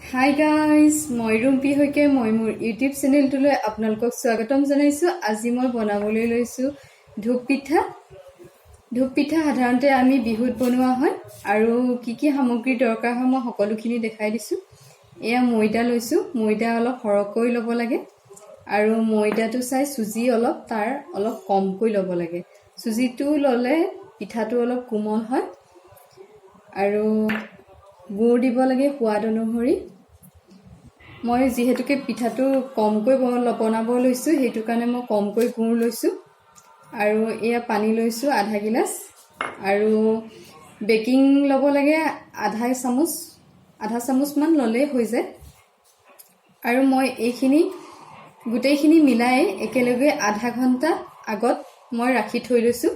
Hi guys, মই ৰুম্পী হৈকে মই মোৰ ইউটিউব চেনেলটোলৈ আপোনালোকক স্বাগতম জনাইছোঁ। আজি মই বনাবলৈ লৈছোঁ ধূপ পিঠা। ধূপ পিঠা সাধাৰণতে আমি বিহুত বনোৱা হয় আৰু কি কি সামগ্ৰী দৰকাৰ হয় মই সকলোখিনি দেখাই দিছোঁ। এয়া ময়দা লৈছোঁ, ময়দা অলপ সৰহকৈ ল'ব লাগে আৰু ময়দাটো চাই চুজি অলপ তাৰ অলপ কমকৈ ল'ব লাগে। চুজিটো ল'লে পিঠাটো অলপ কোমল হয় আৰু গুড় দিব লাগে সোৱাদ অনুসৰি। মই যিহেতুকে পিঠাটো কমকৈ বনাব লৈছোঁ সেইটো কাৰণে মই কমকৈ গুড় লৈছোঁ আৰু এয়া পানী লৈছোঁ আধা গিলাচ আৰু বেকিং ল'ব লাগে আধা চামুচমান ল'লেই হৈ যায়। আৰু মই এইখিনি গোটেইখিনি মিলাই একেলগে আধা ঘণ্টা আগত মই ৰাখি থৈ লৈছোঁ।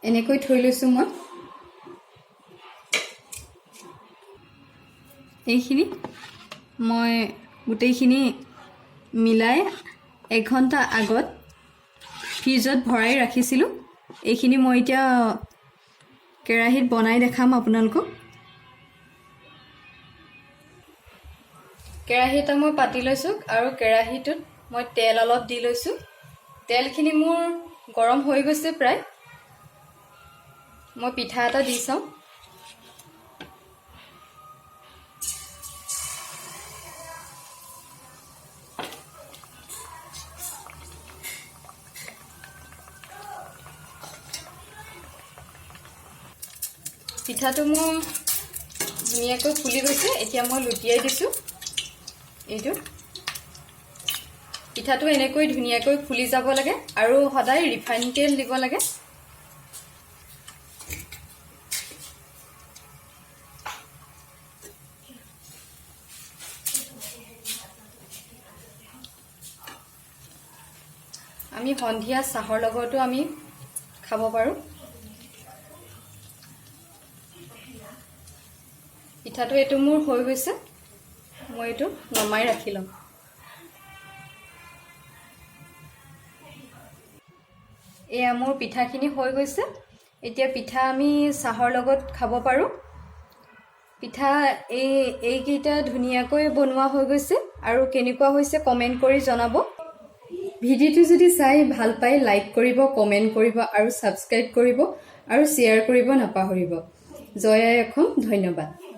এনেকৈ থৈ লৈছোঁ মই। এইখিনি মই গোটেইখিনি মিলাই এঘণ্টা আগত ফ্ৰিজত ভৰাই ৰাখিছিলোঁ। এইখিনি মই এতিয়া কেৰাহীত বনাই দেখাম আপোনালোকক। কেৰাহী এটা মই পাতি লৈছোঁ আৰু কেৰাহীটোত মই তেল অলপ দি লৈছোঁ। তেলখিনি মোৰ গৰম হৈ গৈছে প্ৰায়। মই পিঠা এটা দি চাওঁ। পিঠাটো মোৰ ধুনীয়াকৈ ফুলি গৈছে। এতিয়া মই লুটিয়াই দিছোঁ। এইটো পিঠাটো এনেকৈ ধুনীয়াকৈ ফুলি যাব লাগে আৰু সদায় ৰিফাইন তেল দিব লাগে। আমি সন্ধিয়া চাহৰ লগতো আমি খাব পাৰোঁ। পিঠাটো এইটো মোৰ হৈ গৈছে। মই এইটো নমাই ৰাখি ল'ম। এয়া মোৰ পিঠাখিনি হৈ গৈছে। এতিয়া পিঠা আমি চাহৰ লগত খাব পাৰোঁ। পিঠা এইকেইটা ধুনীয়াকৈ বনোৱা হৈ গৈছে আৰু কেনেকুৱা হৈছে কমেণ্ট কৰি জনাব। ভিডিঅ'টো যদি চাই ভাল পায় লাইক কৰিব, কমেণ্ট কৰিব আৰু ছাবস্ক্ৰাইব কৰিব আৰু শ্বেয়াৰ কৰিব নাপাহৰিব। জয় আই অসম। ধন্যবাদ।